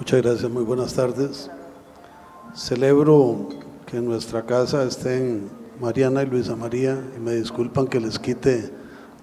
Muchas gracias, muy buenas tardes. Celebro que en nuestra casa estén Mariana y Luisa María, y me disculpan que les quite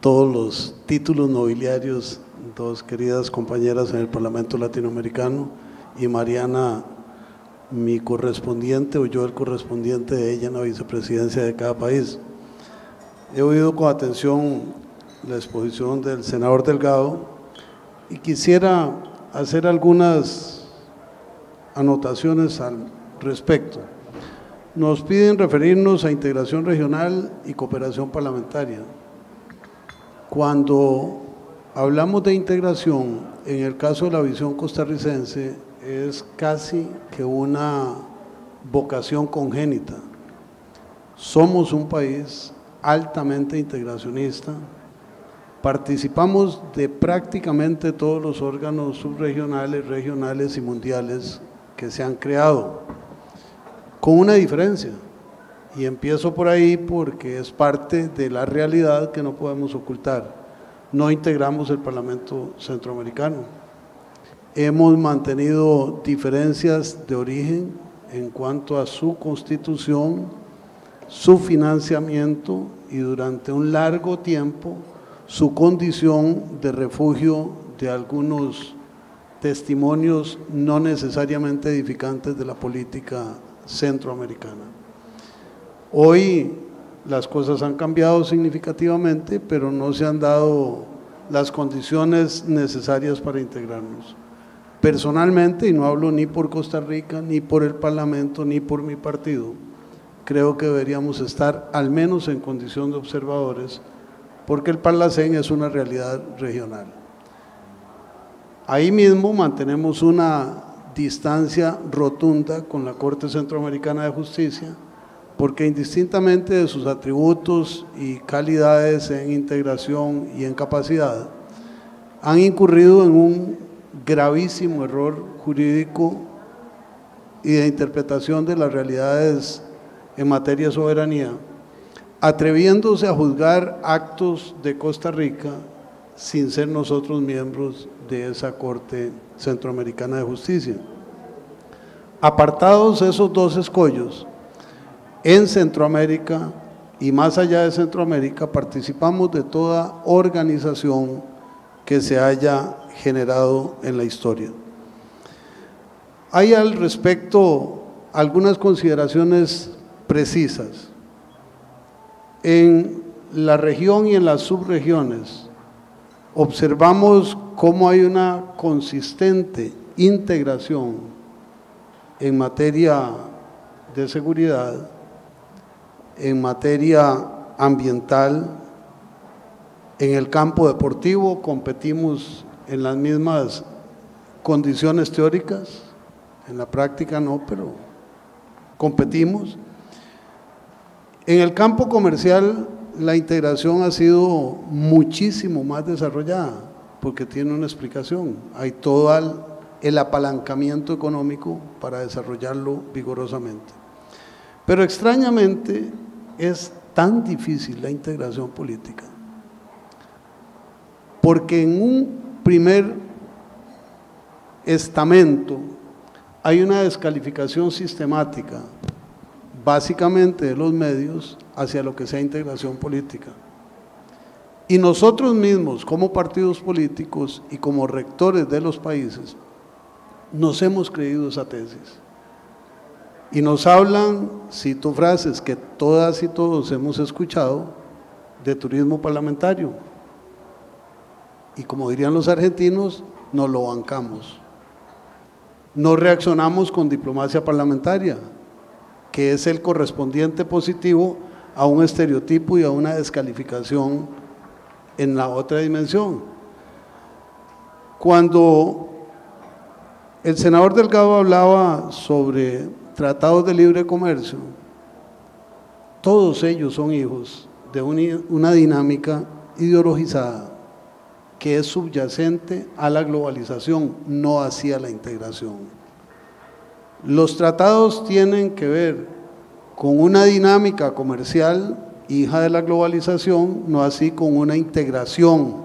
todos los títulos nobiliarios, dos queridas compañeras en el Parlamento Latinoamericano, y Mariana, mi correspondiente, o yo el correspondiente de ella en la vicepresidencia de cada país. He oído con atención la exposición del senador Delgado y quisiera hacer algunas anotaciones al respecto. Nos piden referirnos a integración regional y cooperación parlamentaria. Cuando hablamos de integración, en el caso de la visión costarricense, es casi que una vocación congénita. Somos un país altamente integracionista, participamos de prácticamente todos los órganos subregionales, regionales y mundiales que se han creado, con una diferencia, y empiezo por ahí porque es parte de la realidad que no podemos ocultar. No integramos el Parlamento Centroamericano. Hemos mantenido diferencias de origen en cuanto a su constitución, su financiamiento y durante un largo tiempo su condición de refugio de algunos testimonios no necesariamente edificantes de la política centroamericana. Hoy las cosas han cambiado significativamente, pero no se han dado las condiciones necesarias para integrarnos. Personalmente, y no hablo ni por Costa Rica, ni por el Parlamento, ni por mi partido, creo que deberíamos estar al menos en condición de observadores, porque el Parlacén es una realidad regional. Ahí mismo mantenemos una distancia rotunda con la Corte Centroamericana de Justicia, porque indistintamente de sus atributos y calidades en integración y en capacidad, han incurrido en un gravísimo error jurídico y de interpretación de las realidades en materia de soberanía, atreviéndose a juzgar actos de Costa Rica sin ser nosotros miembros de esa Corte Centroamericana de Justicia. Apartados esos dos escollos, en Centroamérica y más allá de Centroamérica participamos de toda organización que se haya generado en la historia. Hay al respecto algunas consideraciones precisas. En la región y en las subregiones observamos cómo hay una consistente integración en materia de seguridad, en materia ambiental, en el campo deportivo competimos en las mismas condiciones teóricas, en la práctica no, pero competimos. En el campo comercial la integración ha sido muchísimo más desarrollada, porque tiene una explicación, hay todo el apalancamiento económico para desarrollarlo vigorosamente. Pero extrañamente es tan difícil la integración política, porque en un primer estamento hay una descalificación sistemática, básicamente de los medios, hacia lo que sea integración política. Y nosotros mismos, como partidos políticos y como rectores de los países, nos hemos creído esa tesis. Y nos hablan, cito frases que todas y todos hemos escuchado, de turismo parlamentario. Y como dirían los argentinos, nos lo bancamos. No reaccionamos con diplomacia parlamentaria, que es el correspondiente positivo a un estereotipo y a una descalificación en la otra dimensión. Cuando el senador Delgado hablaba sobre tratados de libre comercio, todos ellos son hijos de una dinámica ideologizada que es subyacente a la globalización, no hacia la integración. Los tratados tienen que ver con una dinámica comercial hija de la globalización, no así con una integración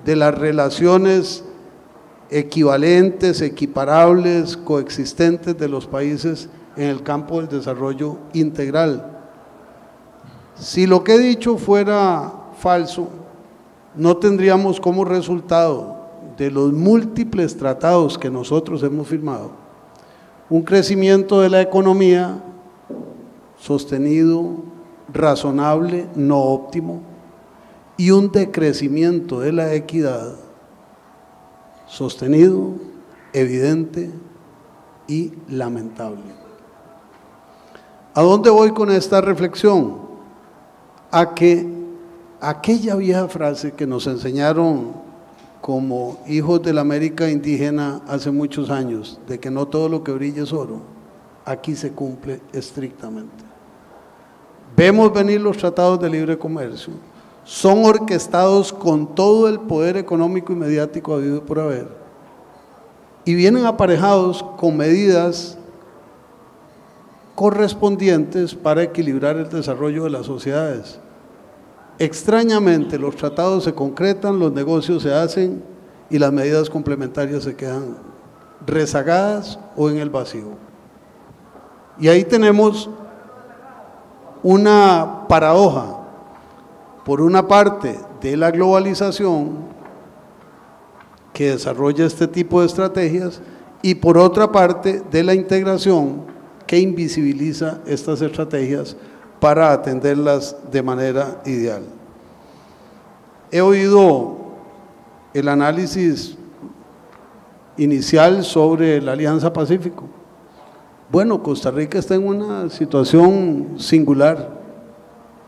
de las relaciones equivalentes, equiparables, coexistentes de los países en el campo del desarrollo integral. Si lo que he dicho fuera falso, no tendríamos como resultado de los múltiples tratados que nosotros hemos firmado un crecimiento de la economía sostenido, razonable, no óptimo, y un decrecimiento de la equidad sostenido, evidente y lamentable. ¿A dónde voy con esta reflexión? A que aquella vieja frase que nos enseñaron como hijos de la América indígena hace muchos años, de que no todo lo que brilla es oro, aquí se cumple estrictamente. Vemos venir los tratados de libre comercio, son orquestados con todo el poder económico y mediático habido por haber, y vienen aparejados con medidas correspondientes para equilibrar el desarrollo de las sociedades. Extrañamente, los tratados se concretan, los negocios se hacen y las medidas complementarias se quedan rezagadas o en el vacío. Y ahí tenemos una paradoja. Por una parte, de la globalización que desarrolla este tipo de estrategias, y por otra parte, de la integración que invisibiliza estas estrategias para atenderlas de manera ideal. He oído el análisis inicial sobre la Alianza Pacífico. Bueno, Costa Rica está en una situación singular.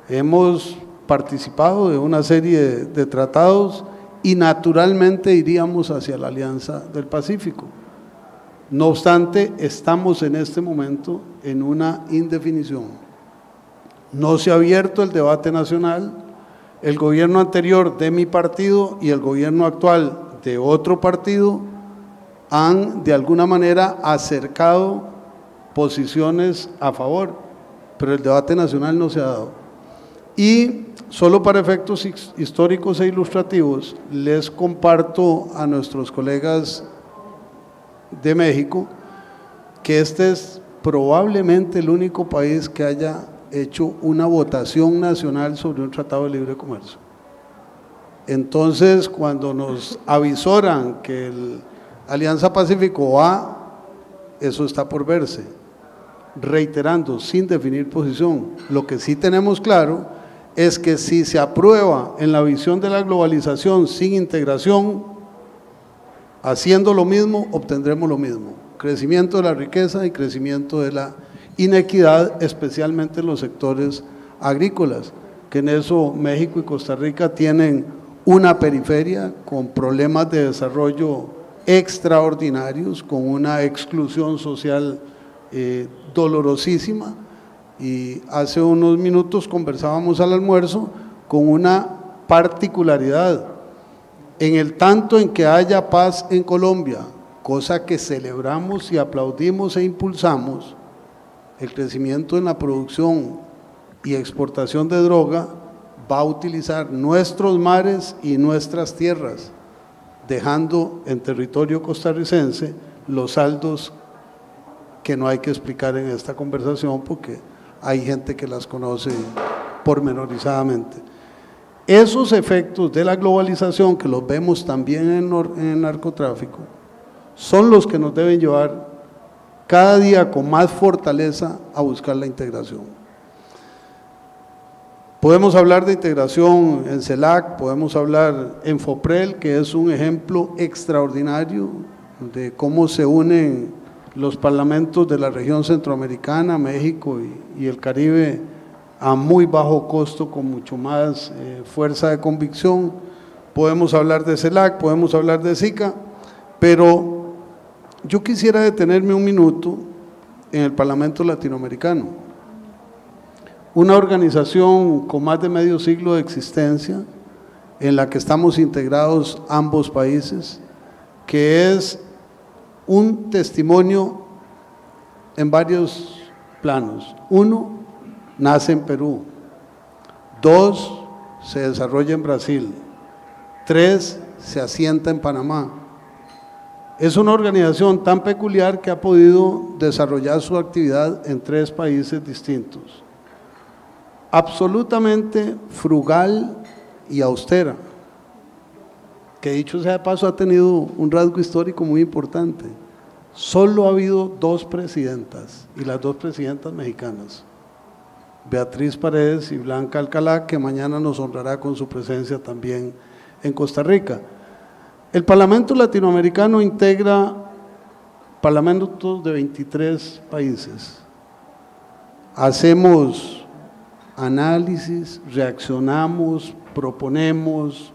Hemos participado de una serie de tratados y naturalmente iríamos hacia la Alianza del Pacífico. No obstante, estamos en este momento en una indefinición. No se ha abierto el debate nacional. El gobierno anterior de mi partido y el gobierno actual de otro partido han de alguna manera acercado posiciones a favor, pero el debate nacional no se ha dado. Y solo para efectos históricos e ilustrativos, les comparto a nuestros colegas de México que este es probablemente el único país que haya hecho una votación nacional sobre un tratado de libre comercio. Entonces, cuando nos avisoran que el Alianza Pacífico va, eso está por verse, reiterando, sin definir posición. Lo que sí tenemos claro es que si se aprueba en la visión de la globalización sin integración, haciendo lo mismo, obtendremos lo mismo: crecimiento de la riqueza y crecimiento de la inequidad, especialmente en los sectores agrícolas, que en eso México y Costa Rica tienen una periferia con problemas de desarrollo extraordinarios, con una exclusión social dolorosísima. Y hace unos minutos conversábamos al almuerzo con una particularidad: en el tanto en que haya paz en Colombia, cosa que celebramos y aplaudimos e impulsamos, el crecimiento en la producción y exportación de droga va a utilizar nuestros mares y nuestras tierras, dejando en territorio costarricense los saldos que no hay que explicar en esta conversación porque hay gente que las conoce pormenorizadamente. Esos efectos de la globalización, que los vemos también en el narcotráfico, son los que nos deben llevar cada día con más fortaleza a buscar la integración. Podemos hablar de integración en CELAC, podemos hablar en FOPREL, que es un ejemplo extraordinario de cómo se unen los parlamentos de la región centroamericana, México y el Caribe a muy bajo costo, con mucho más fuerza de convicción. Podemos hablar de CELAC, podemos hablar de SICA, pero yo quisiera detenerme un minuto en el Parlamento Latinoamericano, una organización con más de medio siglo de existencia, en la que estamos integrados ambos países, que es un testimonio en varios planos. Uno, nace en Perú. Dos, se desarrolla en Brasil. Tres, se asienta en Panamá. Es una organización tan peculiar que ha podido desarrollar su actividad en 3 países distintos. Absolutamente frugal y austera, que dicho sea de paso ha tenido un rasgo histórico muy importante. Solo ha habido 2 presidentas, y las 2 presidentas mexicanas, Beatriz Paredes y Blanca Alcalá, que mañana nos honrará con su presencia también en Costa Rica. El Parlamento Latinoamericano integra parlamentos de 23 países. Hacemos análisis, reaccionamos, proponemos,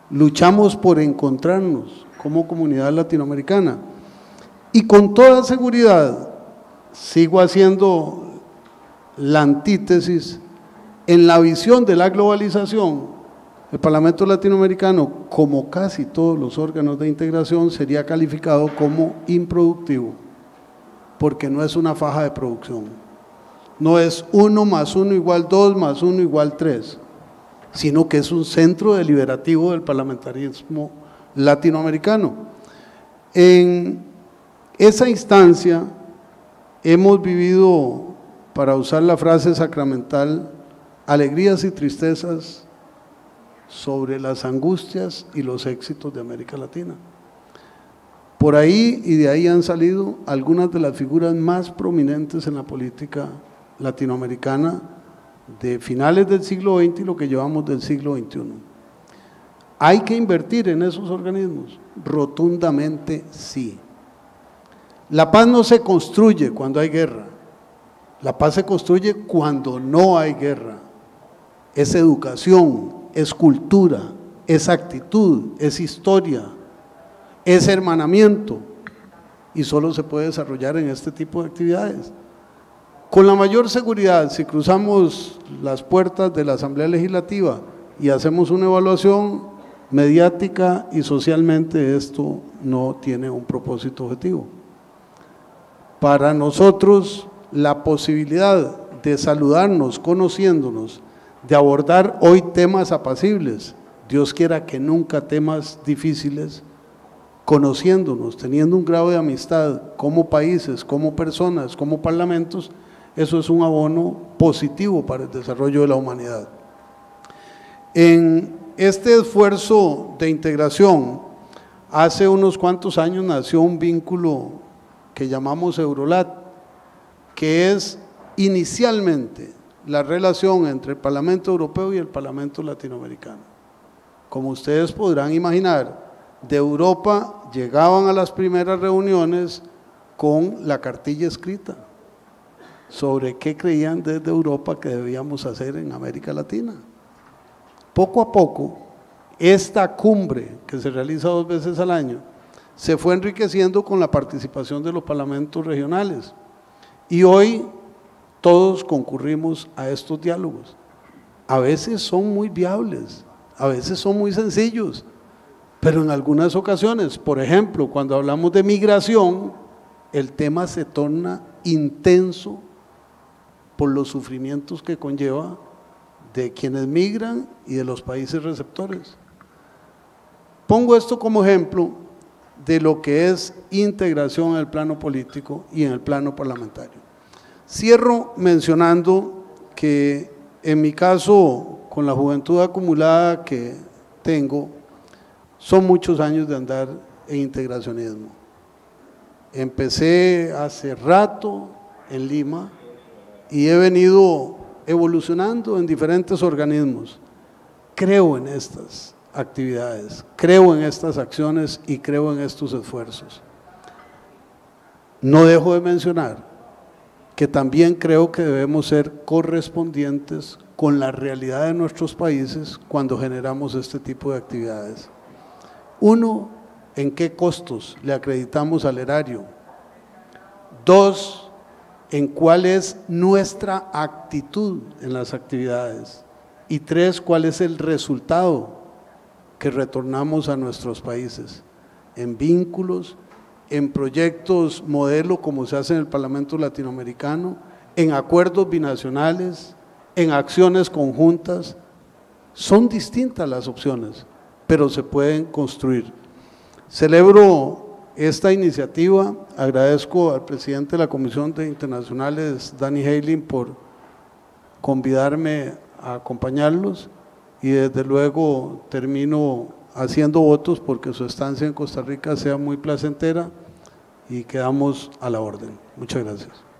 luchamos por encontrarnos como comunidad latinoamericana. Y con toda seguridad, sigo haciendo la antítesis, en la visión de la globalización, el Parlamento Latinoamericano, como casi todos los órganos de integración, sería calificado como improductivo, porque no es una faja de producción, no es 1 más 1 igual 2 más 1 igual 3, sino que es un centro deliberativo del parlamentarismo latinoamericano. En esa instancia hemos vivido, para usar la frase sacramental, alegrías y tristezas sobre las angustias y los éxitos de América Latina. Por ahí y de ahí han salido algunas de las figuras más prominentes en la política latinoamericana de finales del siglo XX y lo que llevamos del siglo XXI. ¿Hay que invertir en esos organismos? Rotundamente sí. La paz no se construye cuando hay guerra, la paz se construye cuando no hay guerra. Es educación, es cultura, es actitud, es historia, es hermanamiento, y solo se puede desarrollar en este tipo de actividades. Con la mayor seguridad, si cruzamos las puertas de la Asamblea Legislativa y hacemos una evaluación mediática y socialmente, esto no tiene un propósito objetivo. Para nosotros, la posibilidad de saludarnos, conociéndonos, de abordar hoy temas apacibles, Dios quiera que nunca temas difíciles, conociéndonos, teniendo un grado de amistad como países, como personas, como parlamentos, eso es un abono positivo para el desarrollo de la humanidad. En este esfuerzo de integración, hace unos cuantos años nació un vínculo que llamamos Eurolat, que es inicialmente la relación entre el Parlamento Europeo y el Parlamento Latinoamericano. Como ustedes podrán imaginar, de Europa llegaban a las primeras reuniones con la cartilla escrita sobre qué creían desde Europa que debíamos hacer en América Latina. Poco a poco, esta cumbre que se realiza 2 veces al año, se fue enriqueciendo con la participación de los parlamentos regionales, y hoy todos concurrimos a estos diálogos. A veces son muy viables, a veces son muy sencillos, pero en algunas ocasiones, por ejemplo, cuando hablamos de migración, el tema se torna intenso por los sufrimientos que conlleva de quienes migran y de los países receptores. Pongo esto como ejemplo de lo que es integración en el plano político y en el plano parlamentario. Cierro mencionando que en mi caso, con la juventud acumulada que tengo, son muchos años de andar en integracionismo. Empecé hace rato en Lima y he venido evolucionando en diferentes organismos. Creo en estas actividades, creo en estas acciones y creo en estos esfuerzos. No dejo de mencionar que también creo que debemos ser correspondientes con la realidad de nuestros países cuando generamos este tipo de actividades. Uno, ¿en qué costos le acreditamos al erario? 2, en cuál es nuestra actitud en las actividades. Y 3, cuál es el resultado que retornamos a nuestros países, en vínculos, en proyectos modelo como se hace en el Parlamento Latinoamericano, en acuerdos binacionales, en acciones conjuntas. Son distintas las opciones, pero se pueden construir. Celebro esta iniciativa. Agradezco al presidente de la Comisión de Internacionales, Danny Heyling, por convidarme a acompañarlos, y desde luego termino haciendo votos porque su estancia en Costa Rica sea muy placentera y quedamos a la orden. Muchas gracias.